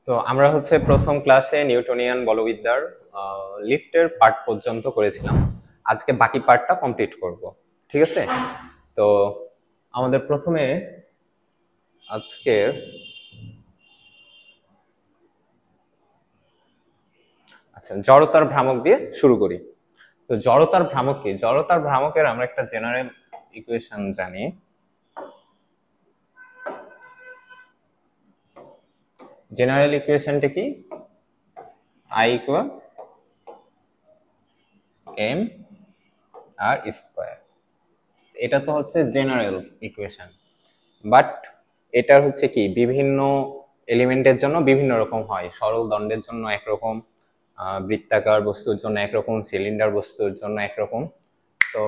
তো আমরা হচ্ছে প্রথম ক্লাসে নিউটনিয়ান বলবিদ্যার লিফটের পার্ট পর্যন্ত করেছিলাম। আজকে বাকি পার্টটা কমপ্লিট করব, ঠিক আছে? তো আমাদের প্রথমে আজকের জড়তার ভ্রামক দিয়ে শুরু করি। তো জড়তার ভ্রামক কি? জড়তার ভ্রামকের আমরা একটা জেনারেল ইকুয়েশন জানি। জেনারেল ইকুয়েশনটা কি? I equal M R square. এটা তো হচ্ছে জেনারেল ইকুয়েশন, বাট এটার হচ্ছে কি বিভিন্ন এলিমেন্টের জন্য বিভিন্ন রকম হয়। সরল দণ্ডের জন্য একরকম, বৃত্তাকার বস্তুর জন্য একরকম, সিলিন্ডার বস্তুর জন্য একরকম। তো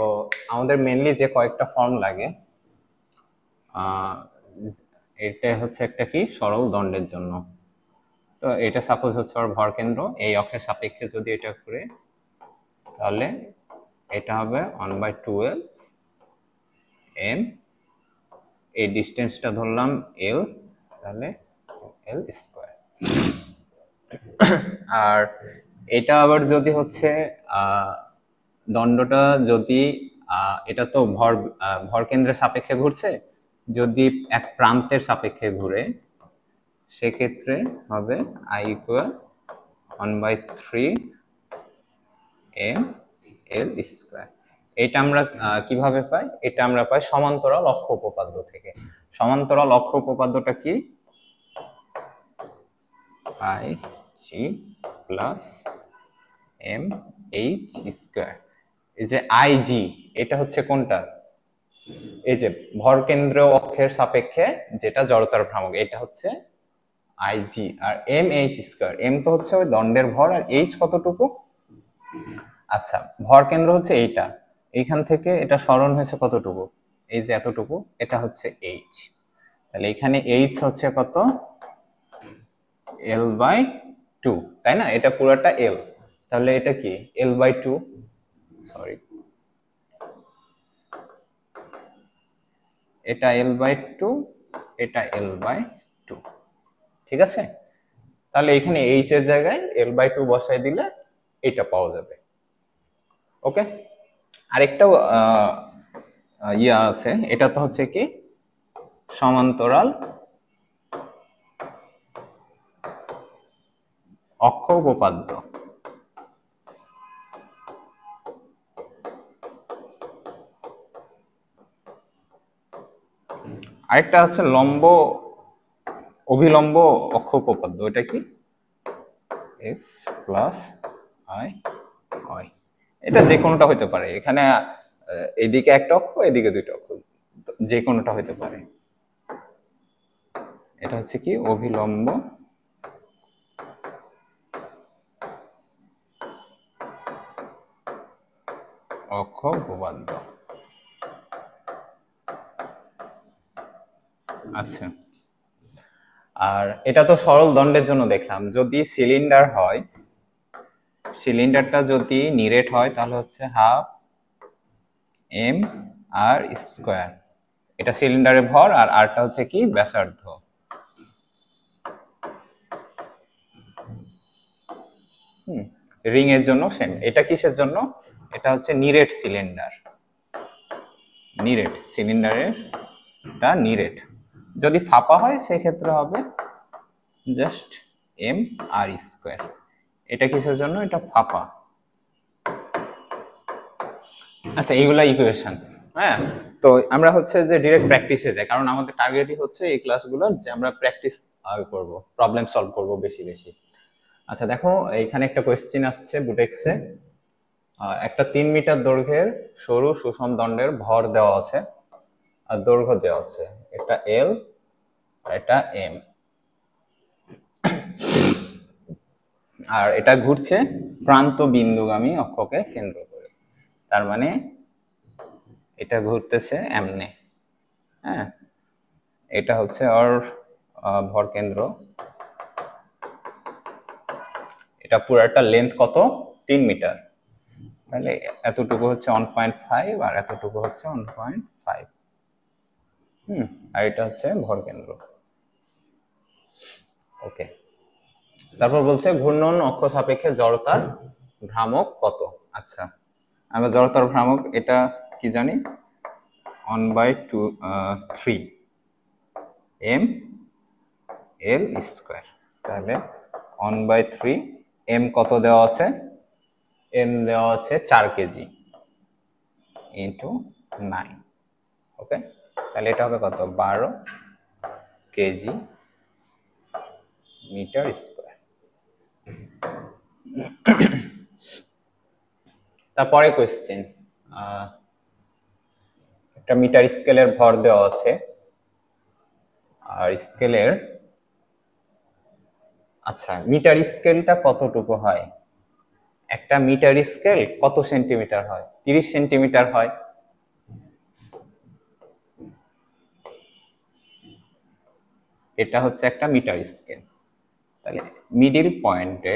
আমাদের মেনলি যে কয়েকটা ফর্ম লাগে, এটা হচ্ছে একটা কি সরল দণ্ডের জন্য। তো এটা সাপোজ হচ্ছে ওর ভর কেন্দ্র, এই অক্ষের সাপেক্ষে যদি এটা করে তাহলে এটা হবে 1/12 m, এই ডিস্টেন্সটা ধরলাম l, তাহলে l স্কয়ার। আর এটা আবার যদি হচ্ছে দণ্ডটা যদি এটা তো ভর কেন্দ্রের সাপেক্ষে ঘুরছে, যদি এক প্রান্তের সাপেক্ষে ঘুরে সেক্ষেত্রে হবে I equal 1/3 m l square. এটা আমরা কিভাবে পাই? এটা আমরা পাই সমান্তরাল অক্ষ উপপাদ্য থেকে। সমান্তরাল অক্ষ উপপাদ্যটা কি? I g plus m h square. এই যে I g, এটা হচ্ছে কোনটা? এই যে ভর কেন্দ্র অক্ষের সাপেক্ষে যেটা জড়তার ভ্রামক, এটা হচ্ছে I g। আর m h স্কয়ার, m তো হচ্ছে ওই দণ্ডের ভর, আর h কতটুকু? আচ্ছা, ভর কেন্দ্র হচ্ছে এইটা, এইখান থেকে এটা সরণ হয়েছে কতটুকু? এই যে এতটুকু, এটা হচ্ছে h। তাহলে এখানে h হচ্ছে কত? l/2, তাই না? এটা পুরোটা l, তাহলে এটা কি l/2, সরি এটা l/2, এটা l/2, ঠিক আছে? তাহলে এখানে h এর জায়গায় l/2 বসাই দিলে এটা পাওয়া যাবে। ওকে, আরেকটা ইয়া আছে, এটা তো হচ্ছে কি সমান্তরাল অক্ষ উপপাদ্য। আরেকটা আছে অভিলম্ব অক্ষ উপপাদ্য। এটা কি? x plus i y। এটা যে কোনোটা হতে পারে, এখানে এদিকে একটা অক্ষ, এদিকে দুইটা অক্ষ, যে কোনোটা হতে পারে। এটা হচ্ছে কি অভিলম্ব অক্ষ উপপাদ্য। আচ্ছা, আর এটা তো সরল দণ্ডের জন্য দেখলাম। যদি সিলিন্ডার হয়, সিলিন্ডারটা যদি নিরেট হয় তাহলে হচ্ছে হাফ m আর স্কয়ার। এটা সিলিন্ডারের ভর, আর আরটা হচ্ছে কি ব্যাসার্ধ। রিং এর জন্য সেম। এটা কিসের জন্য? এটা হচ্ছে নিরেট সিলিন্ডার, নিরেট সিলিন্ডারের টা নিরেট। যদি ফাঁপা হয় সেক্ষেত্রে হবে জাস্ট m আর স্কয়ার। এটা কিসের জন্য? এটা ফাঁপা। আচ্ছা, এইগুলা ইকুয়েশন। হ্যাঁ, তো আমরা হচ্ছে যে ডিরেক্ট প্র্যাকটিসে যাই, কারণ আমাদের টার্গেটই হচ্ছে এই ক্লাসগুলোর যে আমরা প্র্যাকটিস করব, প্রবলেম সলভ করব বেশি বেশি। আচ্ছা দেখো, এখানে একটা কোয়েশ্চেন আসছে বুটেক্সে। একটা 3 মিটার দৈর্ঘ্যের সরু সুষম দণ্ডের ভর দেওয়া আছে আর দৈর্ঘ্য দেওয়া আছে, এটা l আর এটা m, আর এটা ঘুরছে প্রান্ত বিন্দুগামী অক্ষকে কেন্দ্র করে। তার মানে এটা ঘুরতেছে এমনে। হ্যাঁ, এটা হচ্ছে ওর ভর কেন্দ্র। এটা পুরাটা লেন্থ কত? 3 মিটার। তাহলে এতটুকু হচ্ছে 1.5 আর এতটুকু হচ্ছে 1.5। আর এটা হচ্ছে ভর কেন্দ্র। ওকে, তারপর বলছে ঘূর্ণন অক্ষ সাপেক্ষে জড়তার ভ্রামক কত। আচ্ছা, আমরা জড়তার ভ্রামক এটা কি জানি, 1/3 m l স্কয়ার। তাহলে 1/3 m কত দেওয়া আছে, m দেওয়া আছে 4 কেজি ইন্টু 9। ওকে, তাহলে এটা হবে কত, 12 কেজি মিটার স্কয়ার। তারপরে কোয়েশ্চেন, একটা মিটার স্কেলের ভর দেওয়া আছে, আর স্কেলের, আচ্ছা মিটার স্কেলটা কতটুকু হয়, একটা মিটার স্কেল কত সেন্টিমিটার হয়, 30 সেন্টিমিটার হয়। এটা হচ্ছে একটা মিটার স্কেল। তাহলে মিডিল পয়েন্টে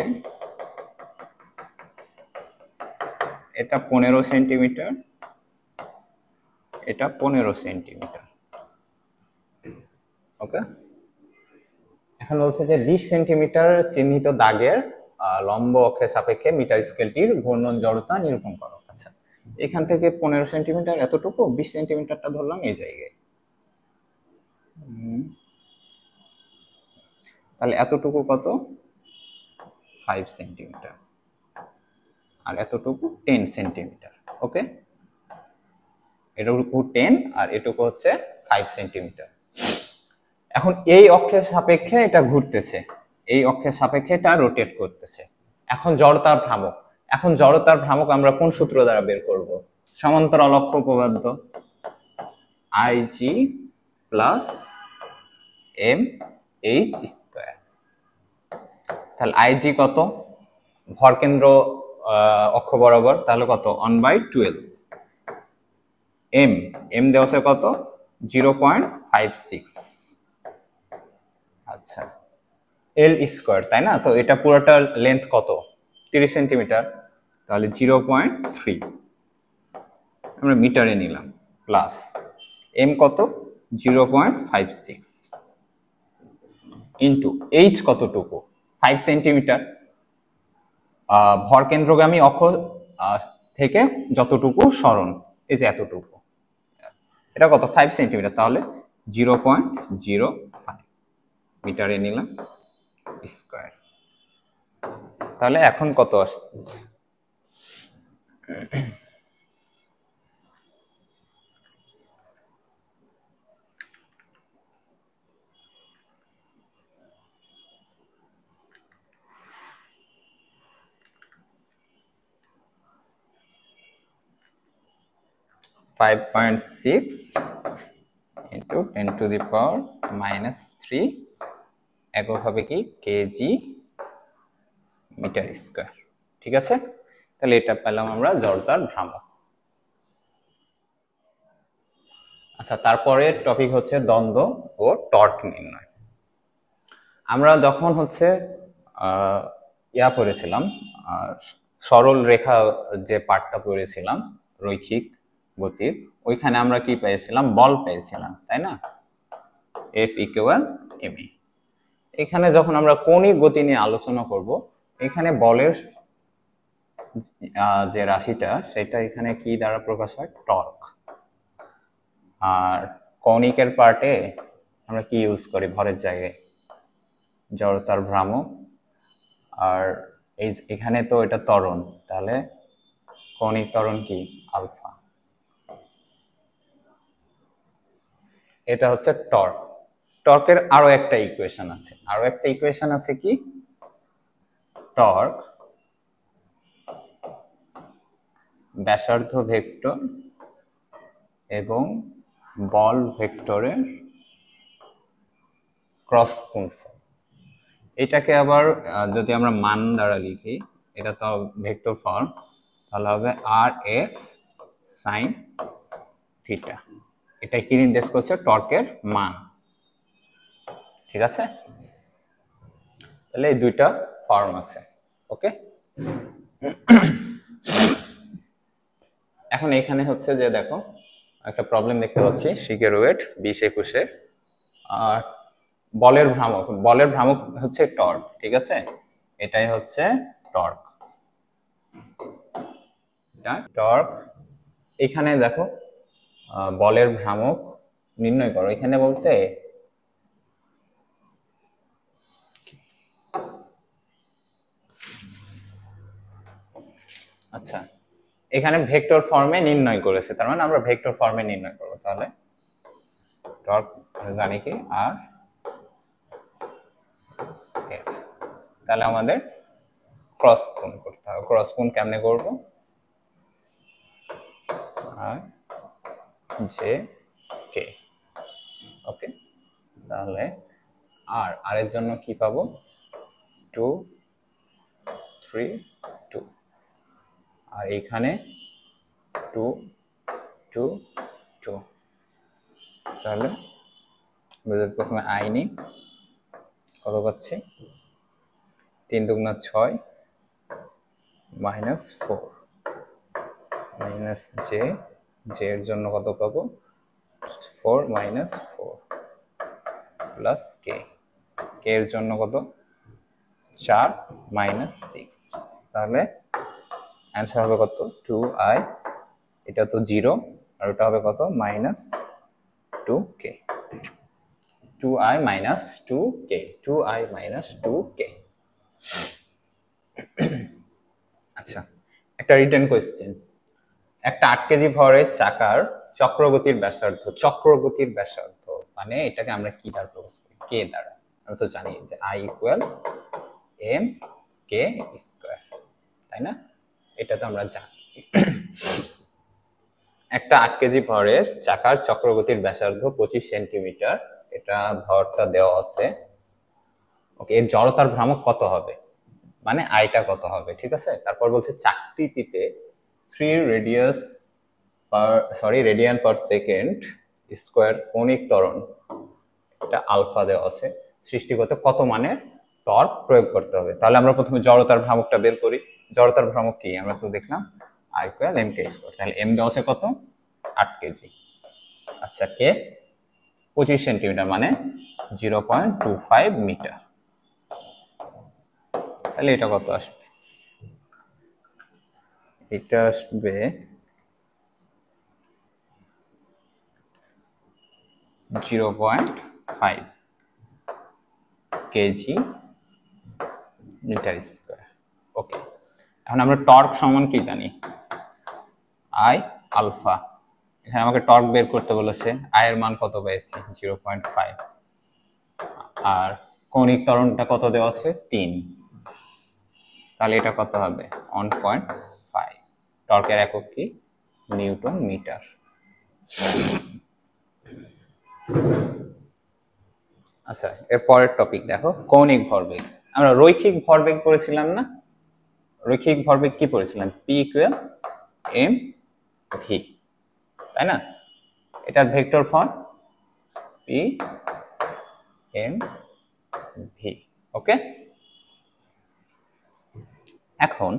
এটা 15 সেন্টিমিটার, এটা 15 সেন্টিমিটার। ওকে, এখন বলছে যে 20 সেন্টিমিটার চিহ্নিত দাগের লম্ব অক্ষের সাপেক্ষে মিটার স্কেলটির ঘূর্ণন জড়তা নিরূপণ করো। আচ্ছা, এখান থেকে 15 সেন্টিমিটার এতটুকু, 20 সেন্টিমিটারটা ধরলাম এই জায়গায়, তাহলে এতটুকু কত, 5 সেন্টিমিটার, আর এতটুকু 10 সেন্টিমিটার। ওকে, এটুকু 10 আর এটুকু হচ্ছে 5 সেন্টিমিটার। এখন এই অক্ষের সাপেক্ষে এটা ঘুরতেছে, এই অক্ষের সাপেক্ষে এটা রোটেট করতেছে। এখন জড়তার ভ্রামক, এখন জড়তার ভ্রামক আমরা কোন সূত্র দ্বারা বের করব, সমান্তরাল অক্ষ উপপাদ্য, IG প্লাস MH স্কয়ার। তাহলে IG কত, ভরকেন্দ্র অক্ষ বরাবর, তাহলে কত, 1/12। m দেওয়া আছে কত, 0.56। আচ্ছা, l স্কয়ার, তাই না, তো এটা পুরোটার লেন্থ কত, 30 সেন্টিমিটার, তাহলে 0.3 আমরা মিটারে নিলাম, প্লাস m কত, 0.56 ইন্টু h কতটুকু, 5 সেন্টিমিটার, ভরকেন্দ্রগামী অক্ষ থেকে যতটুকু সরণ, এই যে এতটুকু, এটা কত, 5 সেন্টিমিটার, তাহলে 0.05 মিটারে নিলাম স্কয়ার। তাহলে এখন কত আসছে, -5.6 into 10⁻³ একক হবে কি, কেজি মিটার স্কয়ার। ঠিক আছে, তাহলে এটা পেলাম আমরা জড়তার ভ্রামক। আচ্ছা, তারপরে টপিক হচ্ছে দ্বন্দ্ব ও টর্ক নির্ণয়। আমরা যখন হচ্ছে ইয়া পড়েছিলাম, সরল রেখা যে পার্টটা পড়েছিলাম রৈখিক গতির, ওইখানে আমরা কি পেয়েছিলাম, বল পেয়েছিলাম, তাই না, F = ma। এখানে যখন আমরা কৌণিক গতি নিয়ে আলোচনা করব, এখানে বলের যে রাশিটা সেটা এখানে কি দ্বারা প্রকাশ হয়, টর্ক। আর কৌণিকের পার্টে আমরা কি ইউজ করি ভরের জায়গায়, জড়তার ভ্রামক। আর এই এখানে তো এটা ত্বরণ, তাহলে কৌণিক ত্বরণ কি, আলফা। এটা হচ্ছে টর্ক। টর্কের আরো একটা ইকুয়েশন আছে, কি, টর্ক ব্যাসার্ধ ভেক্টর এবং বল ভেক্টরের ক্রস গুণফল। এটাকে আবার যদি আমরা মান দ্বারা লিখি, এটা তো ভেক্টর ফর্ম, তাহলে হবে RF sin থিটা। এটা কি নির্দেশ করছে, টর্কের মান। ঠিক আছে, তাহলে এই দুইটা ফর্ম আছে। ওকে, এখন এখানে হচ্ছে যে দেখো একটা প্রবলেম দেখতে পাচ্ছি, শিগেরোয়েট 20-21 এর। আর বলের ভ্রামক হচ্ছে টর্ক। ঠিক আছে, এটাই হচ্ছে টর্ক। টর্ক। এখানে দেখো বলের ভ্রামক নির্ণয় করো, এখানে বলতে আচ্ছা এখানে ভেক্টর ফর্মে নির্ণয় করেছে, তার মানে আমরা ভেক্টর ফর্মে নির্ণয় করবো। তাহলে টর্ক জানি কি আর এফ, তাহলে আমাদের ক্রস গুণ করতে হবে। ক্রস গুণ কেমনে করবো? আর জে কে, ওকে। তাহলে আর এর জন্য কি পাবো? 2 3 2, আর এইখানে 2 2 2। তাহলে প্রথমে আই নি, কত পাচ্ছি? 3 দুগুণা 6 -4 মাইনাস জে, জে এর জন্য কত পাবো? 4 -4 প্লাস কে, কে এর জন্য কত? 4 -6। তাহলে অ্যান্সার হবে কত? 2i, এটা তো 0, আর ওটা হবে কত? -2k, 2i -2k, 2i -2k। আচ্ছা, একটা রিটেন কোয়েশ্চেন। একটা 8 কেজি ভরের চাকার চক্রগতির ব্যাসার্ধ, চক্রগতির ব্যাসার্ধ মানে এটাকে আমরা কি দ্বারা প্রকাশ করি? কে দ্বারা। আমরা তো জানি যে i = mk², তাই না? এটা তো আমরা জানি। একটা 8 কেজি ভরের চাকার চক্রগতির ব্যাসার্ধ 25 সেন্টিমিটার, এটা ভরটা দেওয়া আছে। ওকে, এর জড়তার ভ্রামক কত হবে, মানে আইটা কত হবে, ঠিক আছে? তারপর বলছে চাকতিটিতে 3 রেডিয়ান পার সেকেন্ড স্কয়ার কৌণিক ত্বরণ, এটা আলফা দেওয়া আছে, সৃষ্টি করতে কত মানের টর্ক প্রয়োগ করতে হবে। তাহলে আমরা প্রথমে জড়তার ভ্রামকটা বের করি। জড়তার ভ্রামক কি? আমরা তো দেখলাম I = mk²। তাহলে m দেওয়া আছে কত? 8 কেজি। আচ্ছা, কে 25 সেন্টিমিটার মানে 0.25 মিটার। তাহলে এটা কত আসবে? এটা আসবে 0.5 কেজি মিটার স্কয়ার। ওকে, এখন আমরা টর্ক সমান কি জানি? I alpha. এখানে আমাকে টর্ক বের করতে বলেছে, আই এর মান কত পেয়েছি? 0.5, আর কৌণিক ত্বরণটা কত দেওয়া আছে? 3। তাহলে এটা কত হবে? 1.5। টর্কের একক কি? Newton metre. আচ্ছা, এর পরের টপিক দেখো, কৌণিক ভরবেগ। আমরা রৈখিক ভরবেগ পড়েছিলাম না? রৈখিক ভরবেগ কি পড়েছিলাম? P = mv, তাই না? এটার ভেক্টর ফর্ম P mv, ওকে। এখন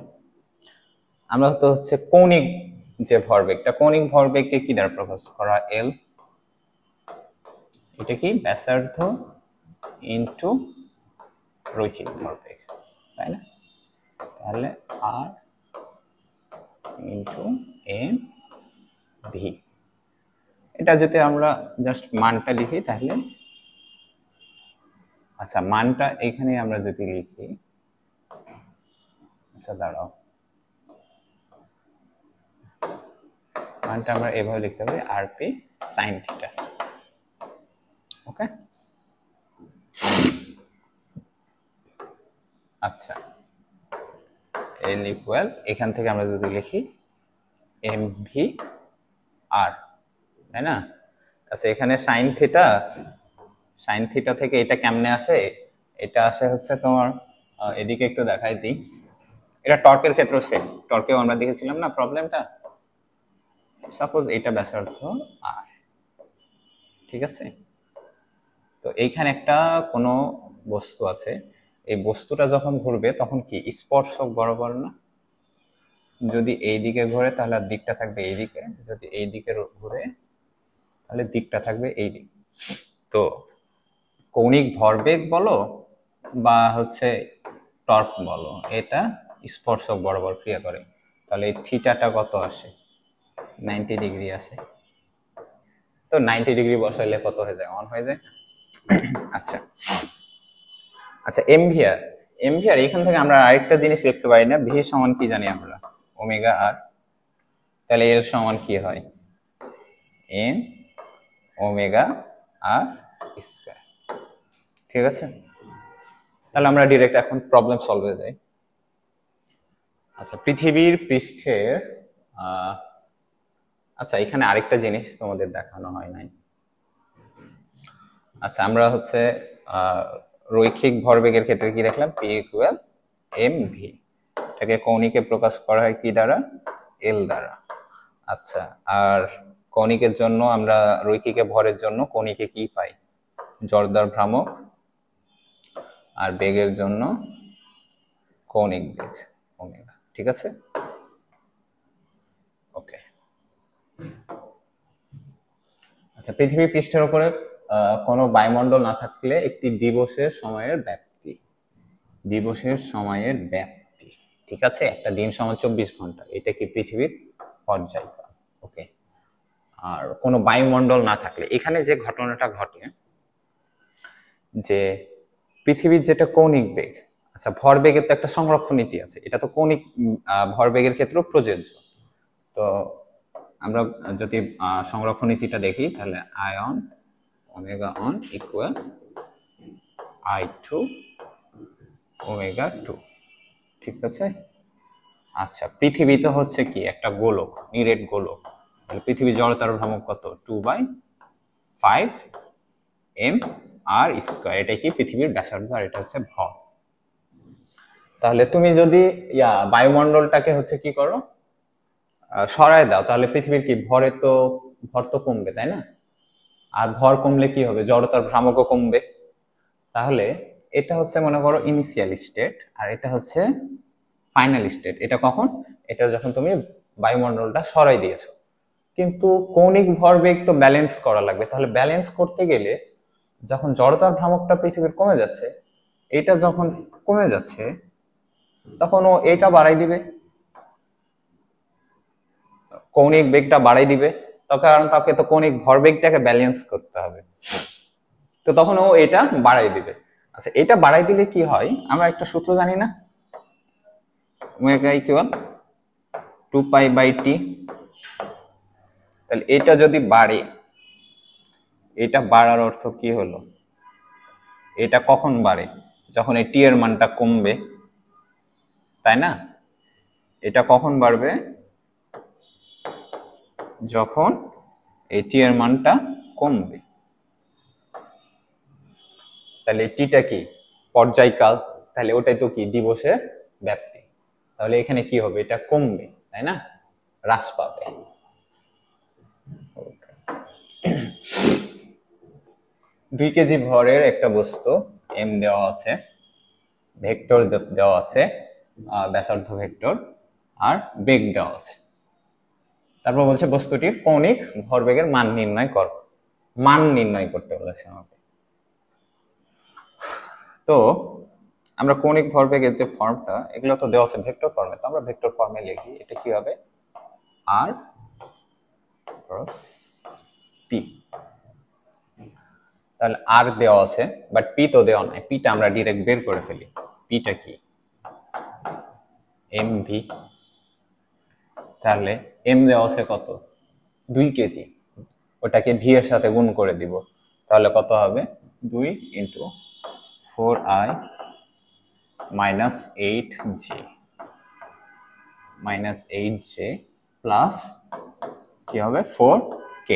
আমরা তো হচ্ছে কৌণিক যে ভরবেগটা, কৌণিক ভরবেগকে কি দ্বারা প্রকাশ করা? L, এটা কি? ব্যাসার্ধ ইনটু রৈখিক ভরবেগ, তাই না? তাহলে R ইনটু mv। এটা যদি আমরা জাস্ট মানটা লিখি তাহলে, আচ্ছা মানটা এখানে আমরা যদি লিখি, আচ্ছা দাঁড়াও, মানটা আমরা এভাবে লিখতে পারি rp sin θ, ওকে। আচ্ছা, L = এখান থেকে আমরা যদি লিখি mv r, তাই না? আচ্ছা, এখানে sin θ থেকে এটা কেমনে আসে? এটা আসে হচ্ছে তোমার এদিকে একটু দেখাই দিই। এটা টর্কের ক্ষেত্রে সেম, টর্কেও আমরা দেখেছিলাম না প্রবলেমটা। সাপোজ এটা ব্যাসার্ধ r, ঠিক আছে? তো এইখানে একটা কোনো বস্তু আছে, এই বস্তুটা যখন ঘুরবে তখন কি স্পর্শক বরাবর না? যদি এই দিকে ঘোরে তাহলে দিকটা থাকবে এই দিকে, যদি এই দিকে ঘুরে তাহলে দিকটা থাকবে এই দিকে। তো কৌণিক ভরবেগ বলো বা হচ্ছে টর্ক বলো, এটা স্পর্শক বরাবর ক্রিয়া করে, তাহলে এই থিটাটা কত আসে? 90 ডিগ্রি আসে। তো 90 ডিগ্রি বসাইলে কত হয়ে যায়? 1 হয়ে যায়। আচ্ছা আচ্ছা, এমভিআর এমভিআর এখান থেকে আমরা আরেকটা জিনিস লিখতে পারি না, ভি সমান কি জানি আমরা? ওমেগা আর। তাহলে এল সমান কি হয়? এন ওমেগা আর স্কয়ার। ঠিক আছে, তাহলে আমরা ডিরেক্ট এখন প্রবলেম সলভে যাই। আচ্ছা, পৃথিবীর পৃষ্ঠের আচ্ছা এখানে আরেকটা জিনিস তোমাদের দেখানো হয় নাই। আচ্ছা, আমরা হচ্ছে রৈখিক ভরবেগের ক্ষেত্রে কি দেখলাম? P equal M V. এটাকে কৌণিকে প্রকাশ করা হয় কি দ্বারা? এল দ্বারা। আচ্ছা, আর কৌণিকের জন্য আমরা রৈখিকে ভরের জন্য কৌণিকে কি পাই? জড়তার ভ্রামক, আর বেগের জন্য কৌণিক বেগ ওমেগা। ঠিক আছে, ওকে। আচ্ছা, পৃথিবী পৃষ্ঠের উপরে কোনো বায়ুমণ্ডল না থাকলে একটি দিবসের সময়ের ব্যাপ্তি, দিবসের সময়ের ব্যাপ্তি, ঠিক আছে, একটা দিন সমান 24 ঘন্টা, এটা কি পৃথিবীর পর্যায়কাল। ওকে, আর কোনো বায়ুমণ্ডল না থাকলে এখানে যে ঘটনাটা ঘটে যে পৃথিবীর যেটা কৌণিক বেগ, আচ্ছা ভরবেগের তো একটা সংরক্ষণ নীতি আছে, এটা তো কৌণিক ভরবেগের ক্ষেত্রেও প্রযোজ্য। তো আমরা যদি সংরক্ষণ নীতিটা দেখি তাহলে I one omega one equal I two omega two. ঠিক আছে। আচ্ছা, পৃথিবী তো হচ্ছে কি একটা গোলক, নিরেট গোলক, পৃথিবী জড়তার ভ্রামক কত? 2/5 এম আর স্কয়ার। এটা কি পৃথিবীর ব্যাসার্ধ, আর এটা হচ্ছে ভর। তাহলে তুমি যদি বায়ুমণ্ডলটাকে হচ্ছে কি করো, সরায় দাও, তাহলে পৃথিবীর কি ভর তো কমবে, তাই না? আর ভর কমলে কি হবে? জড়তার ভ্রামকও কমবে। তাহলে এটা হচ্ছে মনে করো ইনিশিয়াল স্টেট, আর এটা হচ্ছে ফাইনাল স্টেট। এটা কখন? এটা যখন তুমি বায়ুমণ্ডলটা সরাই দিয়েছো। কিন্তু কৌণিক ভরবেগ তো ব্যালেন্স করা লাগবে, তাহলে ব্যালেন্স করতে গেলে যখন জড়তার ভ্রামকটা পৃথিবীর কমে যাচ্ছে, এটা যখন কমে যাচ্ছে তখন ও এটা বাড়াই দিবে, কৌণিক বেগটা বাড়াই দিবে, কারণ তাকে তো কৌণিক ভরবেগটাকে ব্যালেন্স করতে হবে, তো তখন ও এটা বাড়াই দিবে। আচ্ছা, এটা বাড়াই দিলে কি হয়? আমরা একটা সূত্র জানি না, ওমেগা ইকুয়াল 2π/t। তাহলে এটা যদি বাড়ে, এটা বাড়ার অর্থ কি হলো? এটা কখন বাড়ে? যখন এই টি এর মানটা কমবে, তাই না? এটা কখন বাড়বে? যখন এই টি এর মানটা কমবে। তাহলে টিটা কি? পর্যায়কাল, তাহলে ওটাই তো কি? দিবসের ব্যাপ্তি। তাহলে এখানে কি হবে? এটা কমবে, তাই না? হ্রাস পাবে। 2 কেজি ভরের একটা বস্তু এম দেওয়া আছে, ভেক্টর দেওয়া আছে, ব্যাসার্ধ ভেক্টর, আর বেগ দেওয়া আছে। তারপর বলছে বস্তুটির কৌণিক ভরবেগের মান নির্ণয় করো। মান নির্ণয় করতে বলেছে আমাকে। তো আমরা কৌণিক ভরবেগের যে ফর্মটা, এগুলো তো দেওয়া আছে ভেক্টর ফর্মে, তো আমরা ভেক্টর ফর্মে লিখি। এটা কি হবে? আর ক্রস পি। তাহলে আর দেওয়া আছে, বাট পি তো দেওয়া নাই, পিটা আমরা ডিরেক্ট বের করে ফেলি। পিটা কি? M V. তাহলে এম দেওয়া আছে কত? 2 কেজি, ওটাকে ভি এর সাথে গুণ করে দিব, তাহলে কত হবে? 2 into 4i minus 8j plus কি হবে? 4k।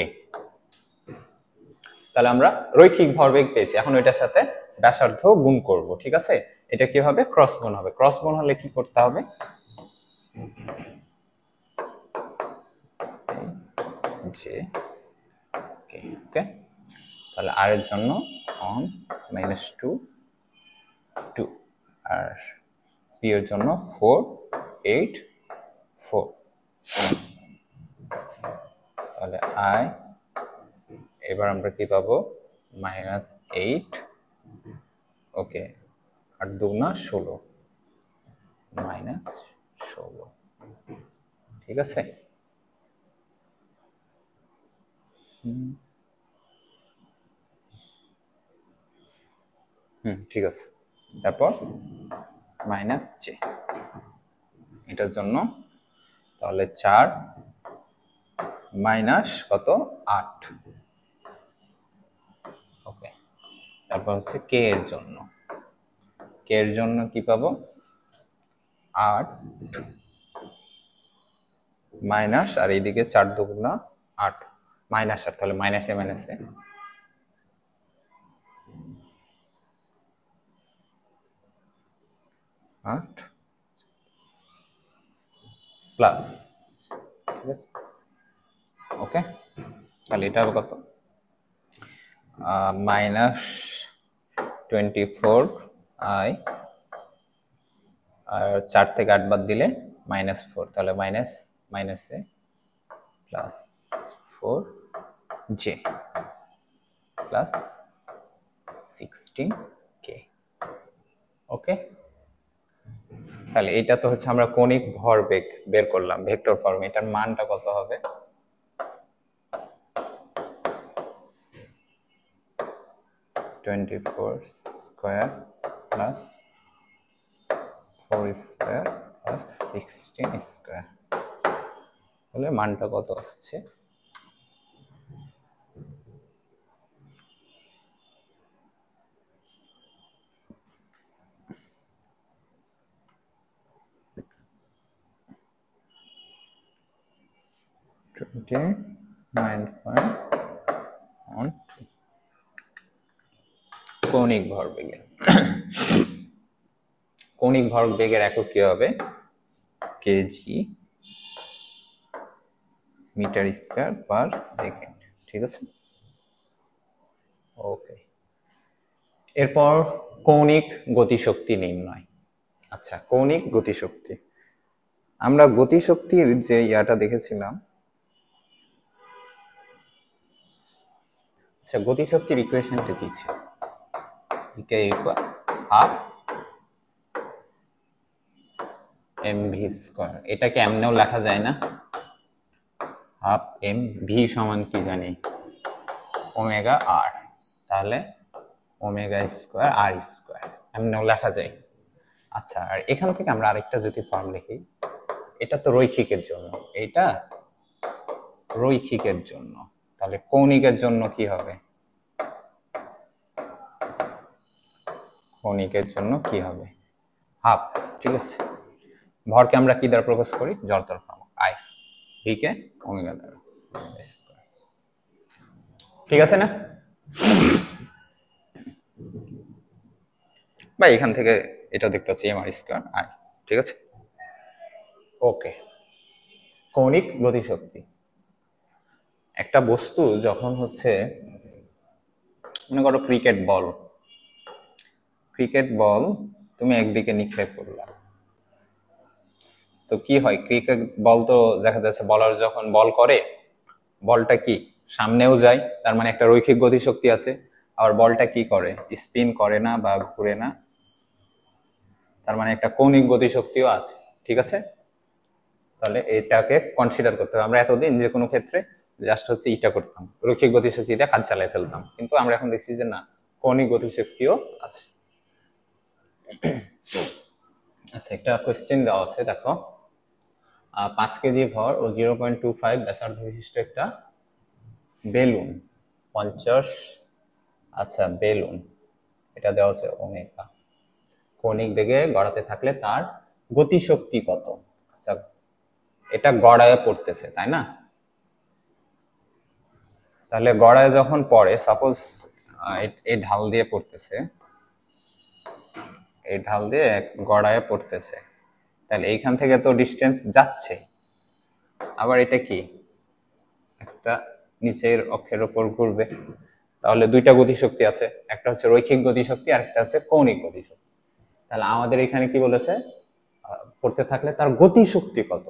তাহলে আমরা রৈখিক ভরবেগ পেয়েছি, এখন ওইটার সাথে ব্যাসার্ধ গুণ করব। ঠিক আছে, এটা কি হবে? ক্রস গুণ হবে। ক্রস গুণ হলে কি করতে হবে? যে ওকে, তাহলে আর এর জন্য অন -2 2, আর পি এর জন্য 4 8 4। তাহলে আই, এবার আমরা কি পাবো? -8, ওকে, 8 2 16, মাইনাস 16। ঠিক আছে, ঠিক আছে। তারপর মাইনাস জে, এটার জন্য তাহলে 4 মাইনাস কত 8। ওকে, তারপর হচ্ছে কে এর জন্য, কে এর জন্য কি পাবো 8 মাইনাস, আর এইদিকে 4 দুগুণা 8 মাইনাস 8, তাহলে মাইনাসে মাইনাসে 8 প্লাস, ঠিক আছে। ওকে, তাহলে এটা হবে কত মাইনাস 24 আই, আর 4 থেকে 8 বাদ দিলে মাইনাস 4, তাহলে মাইনাস মাইনাসে প্লাস 4 জে প্লাস 16 কে। ওকে, তাহলে এটা তো হচ্ছে আমরা কৌণিক ভরবেগ বের করলাম ভেক্টর ফর্মে, এটার মানটা কত হবে 24 square plus 4 square plus 16 square, তাহলে মানটা কত আসছে 29.12 কৌণিক ভরবেগের কৌণিক ভরবেগের একক কি হবে KG metre square per second. ঠিক আছে, ওকে। এরপর কৌণিক গতিশক্তি নির্ণয়। আচ্ছা, কৌণিক গতিশক্তি, আমরা গতিশক্তির যে ইয়াটা দেখেছিলাম, আচ্ছা গতিশক্তির ইকুয়েশনটা কি ছিল, K equal half mv square, এটাকে এমনিও লেখা যায় না, হাফ এম ভি সমান কি জানি ওমেগা আর, তাহলে ওমেগা স্কয়ার আর স্কয়ার এমনিও লেখা যায়। আচ্ছা, আর এখান থেকে আমরা আরেকটা যদি ফর্ম লিখি, এটা তো রৈখিকের জন্য, এটা রৈখিকের জন্য, তাহলে কৌণিকের জন্য কি হবে, কৌণিকের জন্য কি হবে হাফ। ঠিক আছে, ভরকে আমরা কি দ্বারা প্রকাশ করি, জড়তার ভ্রামক আই, ভি কে ওমেগা দ্বারা স্কয়ার। ঠিক আছে না, বা এখান থেকে এটা দেখতে পাচ্ছি এম আর স্কয়ার আই। ঠিক আছে, ওকে। কৌণিক গতিশক্তি, একটা বস্তু যখন হচ্ছে মনে করো ক্রিকেট বল তুমি একদিকে নিক্ষেপ করলা, তো কি হয়, ক্রিকেট বল তো দেখা যাচ্ছে বলার যখন বল করে, বলটা কি সামনেও যায়, তার মানে একটা রৈখিক গতিশক্তি আছে, আবার বলটা কি করে স্পিন করে না বা ঘুরে না, তার মানে একটা কৌণিক গতিশক্তিও আছে। ঠিক আছে, তাহলে এটাকে কনসিডার করতে হবে। আমরা এতদিন যে কোনো ক্ষেত্রে জাস্ট হচ্ছে ইটা করতাম, রৈখিক গতিশক্তিতে কাজ চালিয়ে ফেলতাম, কিন্তু আমরা এখন দেখছি যে না, কৌণিক গতিশক্তিও আছে। আচ্ছা, একটা কোশ্চেন দেওয়া আছে, দেখো 5 কেজি ভর ও 0.25 ব্যাসার্ধ বিশিষ্ট একটা বেলুন 50, আচ্ছা বেলুন, এটা দেওয়া আছে ওমেগা, কৌণিক বেগে গড়াতে থাকলে তার গতিশক্তি কত। আচ্ছা, এটা গড়ায় পড়তেছে তাই না, তাহলে গড়ায় যখন পড়ে, সাপোজ এই ঢাল দিয়ে পড়তেছে, এই ঢাল দিয়ে গড়ায় পড়তেছে, তাহলে এইখান থেকে তো ডিস্টেন্স যাচ্ছে, আবার এটা কি একটা নিচের অক্ষের উপর ঘুরবে, তাহলে দুইটা গতিশক্তি আছে, একটা হচ্ছে রৈখিক গতিশক্তি আর একটা হচ্ছে কৌণিক গতিশক্তি। তাহলে আমাদের এখানে কি বলেছে, পড়তে থাকলে তার গতিশক্তি কত,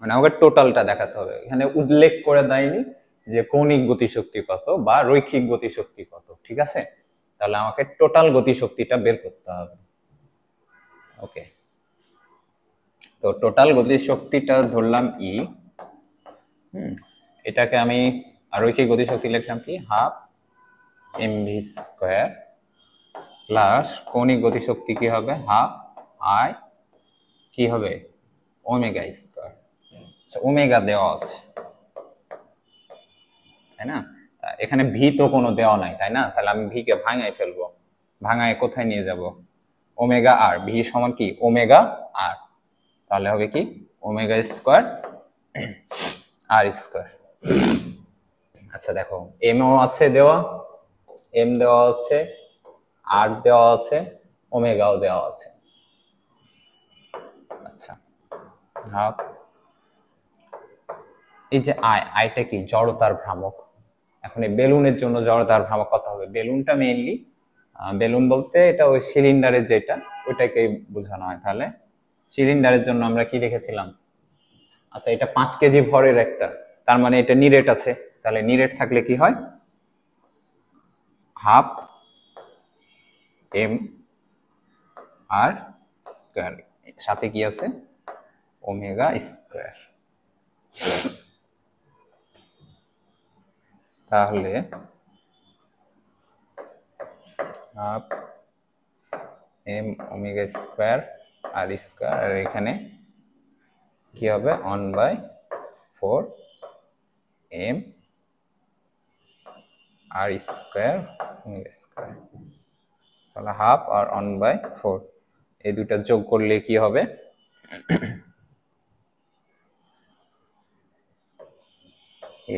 মানে আমাকে টোটালটা দেখাতে হবে, এখানে উল্লেখ করে দেয়নি যে কৌণিক গতিশক্তি কত বা রৈখিক গতিশক্তি কত। ঠিক আছে, তাহলে আমাকে টোটাল গতিশক্তিটা বের করতে হবে। ওকে, তো টোটাল গতিশক্তিটা ধরলাম ই, এটাকে আমি রৈখিক গতিশক্তি লিখলাম কি হাফ এমভি স্কয়ার প্লাস কৌণিক গতিশক্তি কি হবে হাফ আই কি হবে ওমেগা স্কয়ার। ওমেগা দেওয়া আছে তাই না, এখানে ভি তো কোনো দেওয়া নাই তাই না, তাহলে আমি ভি কে ভাঙায় ফেলবো, ভাঙায় কোথায় নিয়ে যাব ওমেগা আর, ভি সমান কি ওমেগা আর, তাহলে হবে কি ওমেগা স্কয়ার আর স্কয়ার। আচ্ছা দেখো এম ও আছে দেওয়া, এম দেওয়া আছে, আর দেওয়া আছে, ওমেগাও দেওয়া আছে। আচ্ছা হাফ এই যে আইটা কি জড়তার ভ্রামক, এখন এই বেলুনের জন্য জড়তার ভ্রামক কত হবে, বেলুনটা মেইনলি বেলুন বলতে এটা ওই সিলিন্ডারের যেটা ওইটাকে বোঝানো হয়, তাহলে সিলিন্ডারের জন্য আমরা কি লিখেছিলাম, আচ্ছা এটা 5 কেজি ভরের একটা, তার মানে এটা নিরেট আছে, তাহলে নিরেট থাকলে কি হয় হাফ এম আর স্কয়ার, সাথে কি আছে ওমেগা স্কয়ার, তাহলে half M omega square R square, আর এখানে কি হবে 1/4 M R square omega square, তাহলে হাফ আর 1/4 এই দুটা যোগ করলে কি হবে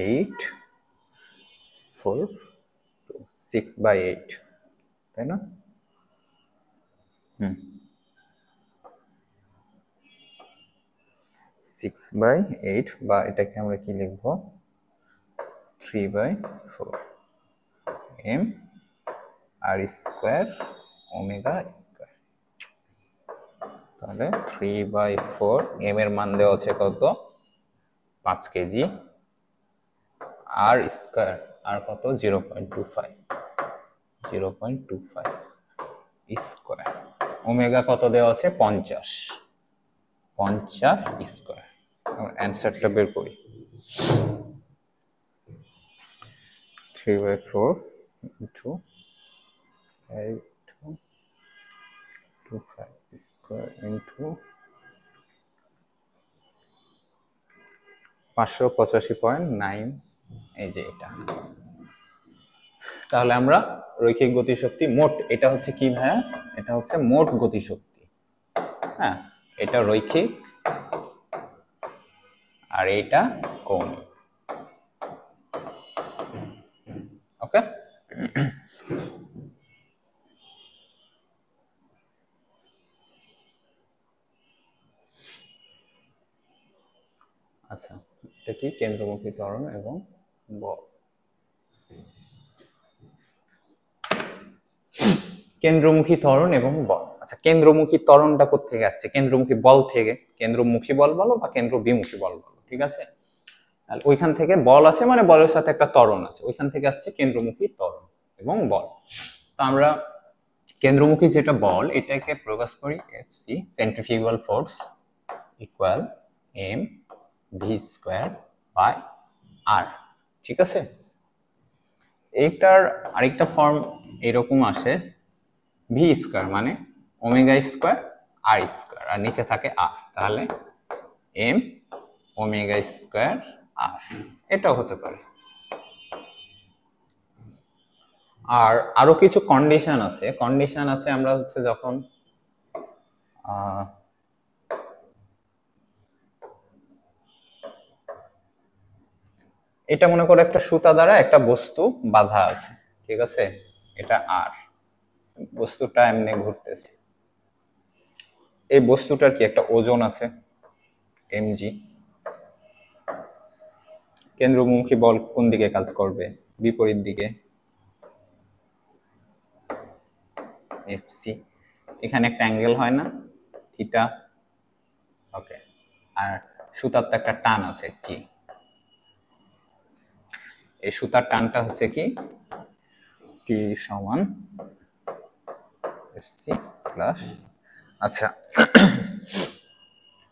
8 4 6/8 তাই না, 6/8 বা এটাকে আমরা কি লিখবো 3/4 M R square omega square, তাহলে 3/4 এম এর মান দেওয়া আছে কত 5 কেজি, আর স্কয়ার আর কত 0.25 স্কয়ার, ওমেগা কত দেওয়া আছে 50 স্কয়ার। অ্যান্সারটা বের করি 3/4 into 825 স্কয়ার into 585.9, এই যে এটা, তাহলে আমরা রৈখিক গতিশক্তি মোট, এটা হচ্ছে কি ভাইয়া, এটা হচ্ছে মোট গতিশক্তি, হ্যাঁ এটা রৈখিক আর এইটা কৌণিক, ওকে। আচ্ছা এটা কি কেন্দ্রমুখী ত্বরণ এবং বল, কেন্দ্রমুখী ত্বরণ এবং বল। আচ্ছা কেন্দ্রমুখী ত্বরণটা কোত্থেকে আসছে, কেন্দ্রমুখী বল থেকে, কেন্দ্রমুখী বল বলো বা কেন্দ্র বিমুখী বল বলো, ঠিক আছে, তাহলে ওইখান থেকে বল আছে মানে বলের সাথে একটা ত্বরণ আছে, ওইখান থেকে আসছে কেন্দ্রমুখী ত্বরণ এবং বল। তো আমরা কেন্দ্রমুখী যেটা বল এটাকে প্রকাশ করি FC centrifugal force equal M V square by R, ঠিক আছে। এইটার আরেকটা ফর্ম এরকম আসে ভি স্কয়ার মানে ওমেগা স্কয়ার আর স্কয়ার, আর নিচে থাকে আর, তাহলে এম ওমেগা স্কয়ার আর, এটাও হতে পারে। আর আরো কিছু কন্ডিশন আছে, আমরা হচ্ছে যখন এটা মনে করো একটা সুতা দ্বারা একটা বস্তু বাঁধা আছে, ঠিক আছে, এটা আর, বস্তুটা এমনি ঘুরতেছে, এই বস্তুটার কি একটা ওজন আছে এমজি, কেন্দ্রমুখী বল কোন দিকে কাজ করবে, বিপরীত দিকে, এফসি, এখানে একটা অ্যাঙ্গেল হয় না থিটা, ওকে, আর সুতার তো একটা টান আছে কি, এই সুতার টানটা হচ্ছে কি টি সমান এফসি প্লাস, আচ্ছা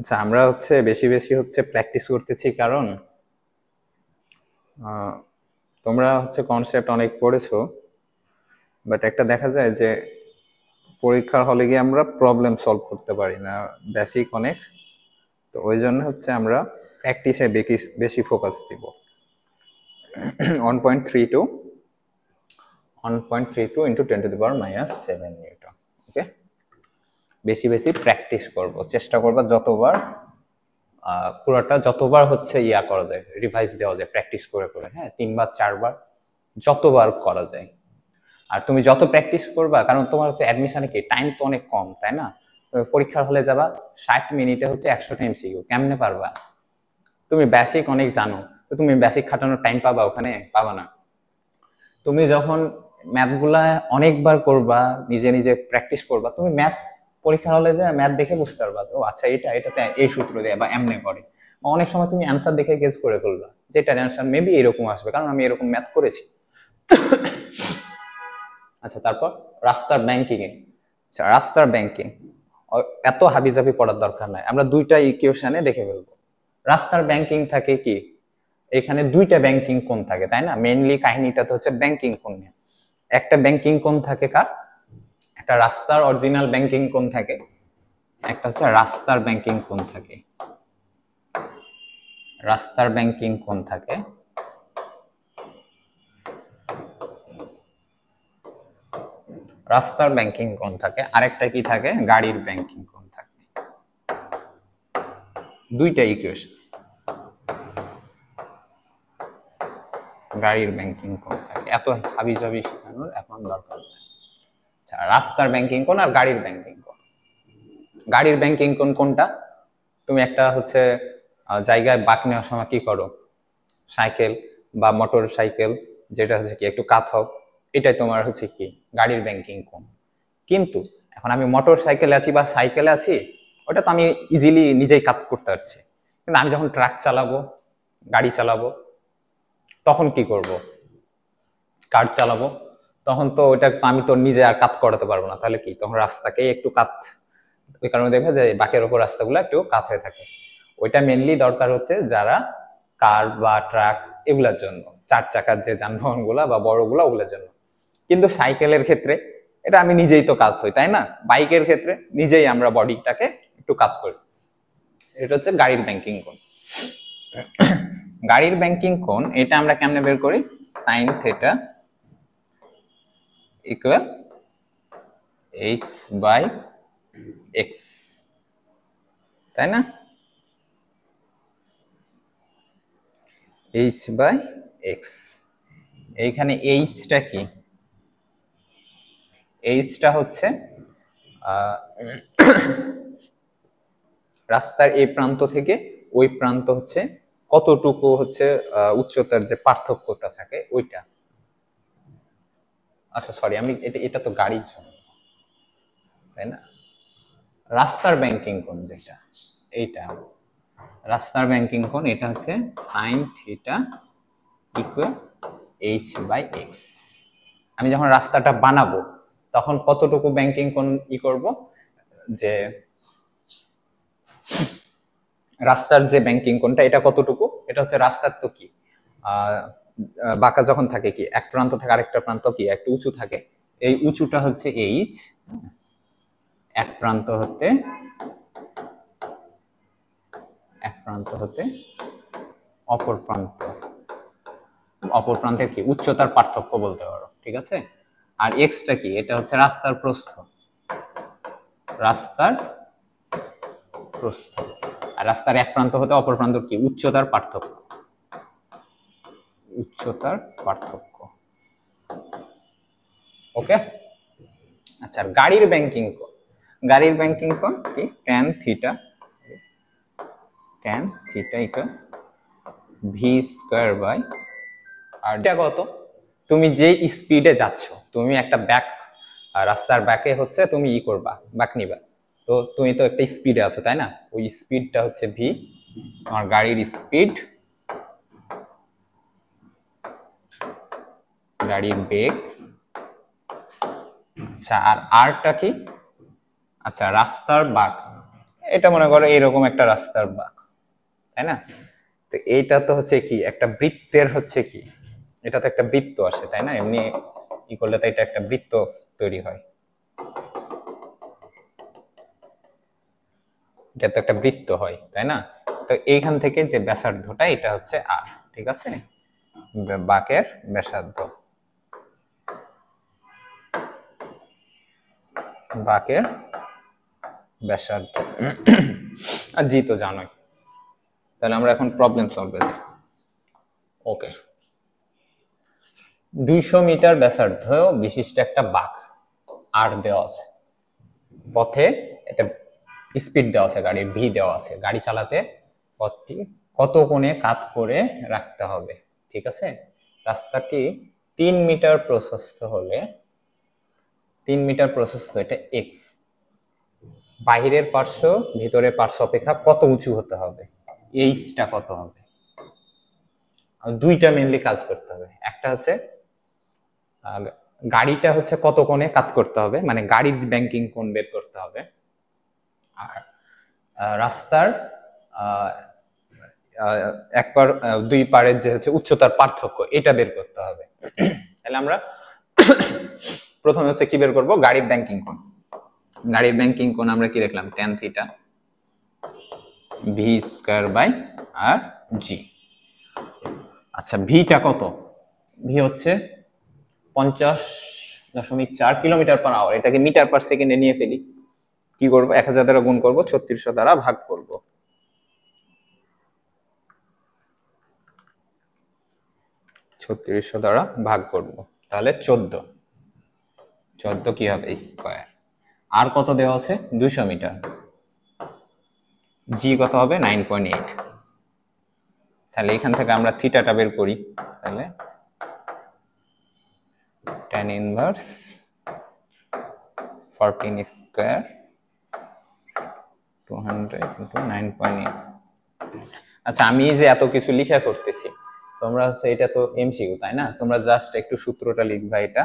আচ্ছা, আমরা হচ্ছে বেশি বেশি হচ্ছে প্র্যাকটিস করতেছি, কারণ তোমরা হচ্ছে কনসেপ্ট অনেক পড়েছো, বাট একটা দেখা যায় যে পরীক্ষার হলে গিয়ে আমরা প্রবলেম সলভ করতে পারি না, বেসিক অনেক। তো ওই জন্য হচ্ছে আমরা প্র্যাকটিসে বেশি ফোকাস দিব। 1.32 into 10⁻⁻7 নিউটন। ওকে, বেশি বেশি প্র্যাকটিস করব, চেষ্টা করবা যতবার পুরোটা যতবার হচ্ছে ইয়া করা যায়, রিভাইজ দেওয়া যায় প্র্যাকটিস করে করে। হ্যাঁ, 3 বার 4 বার যতবার করা যায়। আর তুমি যত প্র্যাকটিস করবা, কারণ তোমার হচ্ছে অ্যাডমিশনে কি টাইম তো অনেক কম, তাই না? পরীক্ষার হলে যাবা 60 মিনিটে হচ্ছে 100টা এমসিকিউ, কেমনে পারবা? তুমি বেসিক অনেক জানো, তো তুমি বেসিক খাটানোর টাইম পাবা ওখানে? পাবা না। তুমি যখন ম্যাথগুলা অনেকবার করবা, নিজে নিজে প্র্যাকটিস করবা, তুমি ম্যাথ পরীক্ষার হলে যে ম্যাথ দেখে বুঝতে পারবা, ও আচ্ছা এটাতে এই সূত্র দেয় বা এমনে করে। অনেক সময় তুমি অ্যান্সার দেখে গেস করে ফেলবা যেটার অ্যান্সার মেবি এরকম আসবে, কারণ আমি এরকম ম্যাথ করেছি। আচ্ছা, তারপর রাস্তার ব্যাংকিং এ, আচ্ছা রাস্তার ব্যাংকিং এত হাবিজাবি পড়ার দরকার নাই, আমরা দুইটা ইকুয়েশনে দেখে ফেলবো। রাস্তার ব্যাংকিং থাকে কি, এখানে দুইটা ব্যাংকিং কোণ থাকে, তাই না? মেইনলি কাহিনীটা তো হচ্ছে ব্যাংকিং কোণ নিয়ে। একটা ব্যাংকিং কোণ থাকে কার? একটা রাস্তার অরিজিনাল ব্যাংকিং কোণ থাকে, একটা হচ্ছে রাস্তার ব্যাংকিং কোণ থাকে। রাস্তার ব্যাংকিং কোণ থাকে, রাস্তার ব্যাংকিং কোণ থাকে, আরেকটা কি থাকে? গাড়ির ব্যাংকিং কোণ থাকে। দুইটা ইকুয়েশন, গাড়ির ব্যাংকিং কোণ থাকে, এত হাবিজাবি শেখানোর এখন দরকার নেই। আচ্ছা, রাস্তার ব্যাংকিং কোণ আর গাড়ির ব্যাংকিং কোণ। গাড়ির ব্যাংকিং কোণ কোনটা? তুমি একটা হচ্ছে জায়গায় বাঁক নেওয়ার সময় কি করো? সাইকেল বা মোটর সাইকেল যেটা হচ্ছে কি একটু কাত হোক, এটাই তোমার হচ্ছে কি গাড়ির ব্যাংকিং কোণ। কিন্তু এখন আমি মোটর সাইকেলে আছি বা সাইকেলে আছি, ওটা তো আমি ইজিলি নিজেই কাত করতে পারছি। কিন্তু আমি যখন ট্রাক চালাবো, গাড়ি চালাবো, তখন কি করব? কার চালাবো, তখন তো ওইটা তো আমি তো নিজে আর কাত করাতে পারবো না, তাহলে কি তখন রাস্তাকেই একটু কাত। ওই কারণে দেখবে যে বাঁকের ওপর রাস্তাগুলো একটু কাত হয়ে থাকে। ওইটা মেনলি দরকার হচ্ছে যারা কার বা ট্রাক এগুলার জন্য, 4 চাকার যে যানবাহন গুলা বা বড়গুলা ওগুলোর জন্য। কিন্তু সাইকেলের ক্ষেত্রে এটা আমি নিজেই তো কাত হই, তাই না? বাইকের ক্ষেত্রে নিজেই আমরা বডিটাকে একটু কাত করি। এটা হচ্ছে গাড়ির ব্যাংকিং কোণ। গাড়ির ব্যাংকিং কোণ এটা আমরা কেমনে বের করি, sine theta equal H by X, তাই না? H by X. এইখানে এইচটা কি, এইচটা হচ্ছে রাস্তার এই প্রান্ত থেকে ওই প্রান্ত হচ্ছে কতটুকু হচ্ছে উচ্চতার যে পার্থক্যটা থাকে ওইটা। আচ্ছা সরি, আমি এটা তো গাড়ির জন্য, তাই না? রাস্তার ব্যাংকিং কোণ যেটা, এইটা রাস্তার ব্যাংকিং কোণ, এটা হচ্ছে sine theta equal H by X. আমি যখন রাস্তাটা বানাবো তখন কতটুকু ব্যাংকিং কোণ করব, যে রাস্তার যে ব্যাংকিং কোণটা এটা কতটুকু, এটা হচ্ছে রাস্তার তো কি বাঁকা যখন থাকে কি এক প্রান্ত থেকে আরেকটা প্রান্ত কি একটু উঁচু থাকে, এই উঁচুটা হচ্ছে এইচ, এক প্রান্ত হতে অপর প্রান্তের কি উচ্চতার পার্থক্য বলতে পারো, ঠিক আছে? আর এক্সটা কি, এটা হচ্ছে রাস্তার প্রস্থ, আর রাস্তার এক প্রান্ত হতে অপর প্রান্ত কি উচ্চতার পার্থক্য, ওকে? আচ্ছা, গাড়ির ব্যাংকিং কোণ কি, tan theta equal V square by R. এটা কত, তুমি যে স্পিডে যাচ্ছ, তুমি একটা রাস্তার ব্যাকে হচ্ছে তুমি করবা, ব্যাক নিবা, তো তুমি তো একটা স্পিডে আছো, তাই না? ওই স্পিডটা হচ্ছে ভি, তোমার গাড়ির স্পিড, গাড়ির বেগ। আচ্ছা, আর আরটা কি, আচ্ছা রাস্তার বাঁক, এটা মনে করো এরকম একটা রাস্তার বাঁক, তাই না? তো এইটা তো হচ্ছে কি একটা বৃত্তের হচ্ছে কি, এটা তো একটা বৃত্ত আসে, তাই না? এমনি করলে তো এটা একটা বৃত্ত তৈরি হয়, এটা তো একটা বৃত্ত হয়, তাই না? তো এইখান থেকে যে ব্যাসার্ধটা এটা হচ্ছে আর, ঠিক আছে? বাঁকের ব্যাসার্ধ, আর জি তো জানোই। তাহলে আমরা এখন প্রবলেম সলভে যাই। ওকে, 200 মিটার ব্যাসার্ধ বিশিষ্ট একটা বাঁক আর দেওয়া আছে, পথে এটা স্পিড দেওয়া আছে, গাড়ির ভি দেওয়া আছে, গাড়ি চালাতে পথটি কত কোণে কাত করে রাখতে হবে, ঠিক আছে? রাস্তাটি 3 মিটার প্রশস্ত হলে, 3 মিটার প্রশস্ত, এটা এক্স, বাহিরের পার্শ্ব ভিতরের পার্শ্ব অপেক্ষা কত উঁচু হতে হবে, এইচটা কত হবে? দুইটা মেনলি কাজ করতে হবে, একটা হচ্ছে গাড়িটা হচ্ছে কত কোণে কাত করতে হবে, মানে গাড়ির ব্যাংকিং কোণ বের করতে হবে, আর রাস্তার দুই পারের যে হচ্ছে উচ্চতার পার্থক্য এটা বের করতে হবে। তাহলে আমরা প্রথমে হচ্ছে কি বের করব, গাড়ির ব্যাংকিং কোণ। গাড়ির ব্যাংকিং কোণ আমরা কি দেখলাম, tan theta V square by R G. আচ্ছা, ভিটা কত, ভি হচ্ছে 50.4 কিলোমিটার পার আওয়ার, এটাকে মিটার পার সেকেন্ডে নিয়ে ফেলি, কি করব 1000 দ্বারা গুণ করব, 3600 দ্বারা ভাগ করব, 3600 দ্বারা ভাগ করব, তাহলে 14 কি হবে স্কয়ার। আর কত দেওয়া আছে, 200 মিটার, জি কত হবে 9.8। তাহলে এখান থেকে আমরা থিটাটা বের করি, তাহলে tan ইনভার্স 14 স্কয়ার 200 into 9.8। আচ্ছা, আমি যে এত কিছু লিখা করতেছি, তোমরা হচ্ছে এটা তো এমসিকিউ, তাই না? তোমরা জাস্ট একটু সূত্রটা লিখবা এটা,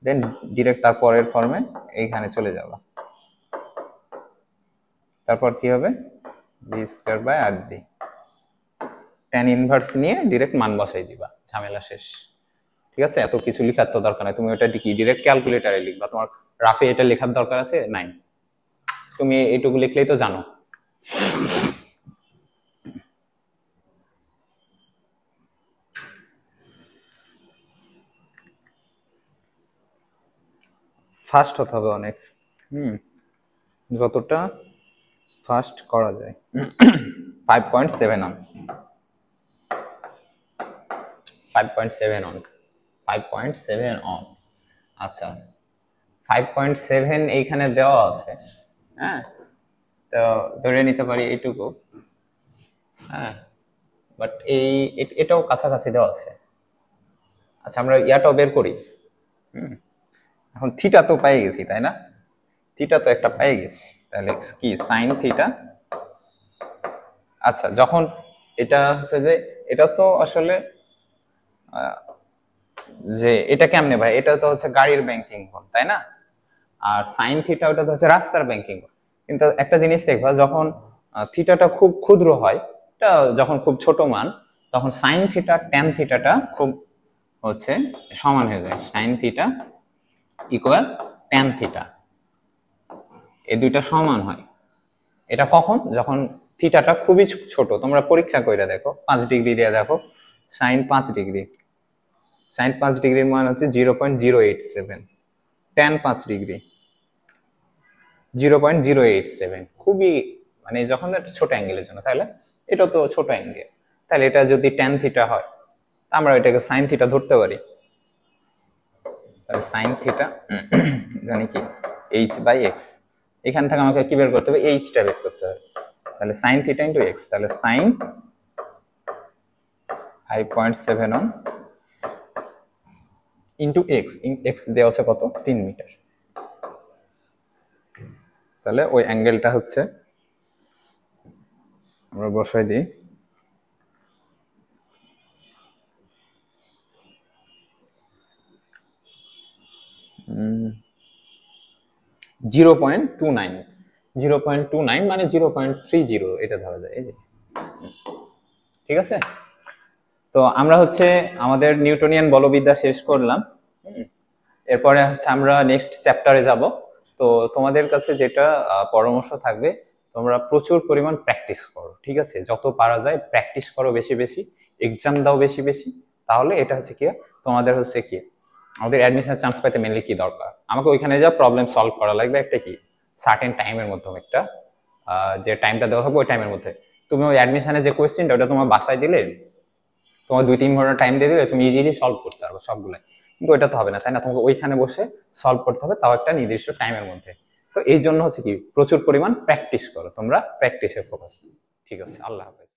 দেন ডিরেক্ট তার পরের ফর্মে এইখানে চলে যাবা, তারপর কি হবে V square by R G, tan inverse নিয়ে ডিরেক্ট মান বসাই দিবা, ঝামেলা শেষ, ঠিক আছে? এত কিছু লিখার তো দরকার নাই, তুমি ওটা কি ডিরেক্ট ক্যালকুলেটরে লিখবা, তোমার রাফে এটা লেখার দরকার আছে নাই, তুমি এইটুকু লিখলেই তো জানো। ফাস্ট হতে হবে অনেক, যতটা ফাস্ট করা যায়। 5.7 অন, 5.7 অন, 5.7 অন। আচ্ছা 5.7 এইখানে দেওয়া আছে, হ্যাঁ, তো ধরে নিতে পারি এইটুকু, হ্যাঁ, বাট এটাও কাছাকাছি দেওয়া আছে। আচ্ছা আমরা ইয়াটাও বের করি। এখন থিটা তো পেয়ে গেছি, তাই না? থিটা তো একটা পেয়ে গেছি, তাহলে কি সাইন থিটা। আচ্ছা যখন এটা হচ্ছে যে এটা তো আসলে যে এটা কেমনে ভাই, এটা তো হচ্ছে গাড়ির ব্যাংকিং কোণ, তাই না? আর সাইন থিটা ওটা তো হচ্ছে রাস্তার ব্যাংকিং কোণ। কিন্তু একটা জিনিস দেখবা, যখন থিটাটা খুব ক্ষুদ্র হয়, এটা যখন খুব ছোট মান, তখন সাইন থিটা ট্যান থিটাটা খুব হচ্ছে সমান হয়ে যায়। Sign theta equal tan theta, এই দুইটা সমান হয়। এটা কখন? যখন থিটাটা খুবই ছোট। তোমরা পরীক্ষা করে দেখো, 5 ডিগ্রি দিয়ে দেখো, সাইন 5 ডিগ্রি, সাইন 5 ডিগ্রির মান হচ্ছে 0.087, ট্যান 5 ডিগ্রি 0.087, খুবই মানে যখন একটা ছোট অ্যাঙ্গেলের জন্য, তাহলে এটা তো ছোট অ্যাঙ্গেল, তাহলে এটা যদি ট্যান থিটা হয়, আমরা এটাকে সাইন থিটা ধরতে পারি। তাহলে সাইন থিটা জানি কি h/x, এখান থেকে আমাকে কি বের করতে হবে, এইচটা বের করতে হবে। তাহলে সাইন থিটা ইন্টু এক্স, তাহলে sine 5.7 on into X, X দেওয়া আছে কত, 3 মিটার। তাহলে ওই অ্যাঙ্গেলটা হচ্ছে, আমরা বসাই দিই, জিরো পয়েন্ট টু নাইন, 0.29 মানে 0.30 এটা ধরা যায়, এই যে, ঠিক আছে। তো আমরা হচ্ছে আমাদের নিউটনিয়ান বলবিদ্যা শেষ করলাম। এরপরে হচ্ছে আমরা নেক্সট চ্যাপ্টারে যাব। তো তোমাদের কাছে যেটা পরামর্শ থাকবে, তোমরা প্রচুর পরিমাণ প্র্যাকটিস করো, ঠিক আছে? যত পারা যায় প্র্যাকটিস করো বেশি বেশি, এক্সাম দাও বেশি বেশি, তাহলে এটা হচ্ছে কি তোমাদের হচ্ছে কি আমাদের অ্যাডমিশন চান্স পেতে মেনলি কি দরকার, আমাকে ওইখানে যা প্রবলেম সলভ করা লাগবে একটা কি সার্টেন টাইমের মধ্যে, একটা যে টাইমটা দেওয়া হবে ওই টাইমের মধ্যে। তুমি ওই অ্যাডমিশনে যে কোয়েশ্চেনটা ওটা তোমার বাসায় দিলে, তোমার 2-3 ঘন্টা টাইম দিয়ে দিলে তুমি ইজিলি সলভ করতে পারবে সবগুলাই। কিন্তু ওইটা তো হবে না, তাই না? তোমাকে ওইখানে বসে সলভ করতে হবে, তাও একটা নির্দিষ্ট টাইমের মধ্যে। তো এই জন্য হচ্ছে কি প্রচুর পরিমাণ প্র্যাকটিস করো, তোমরা প্র্যাকটিসে ফোকাস। ঠিক আছে, আল্লাহ হাফেজ।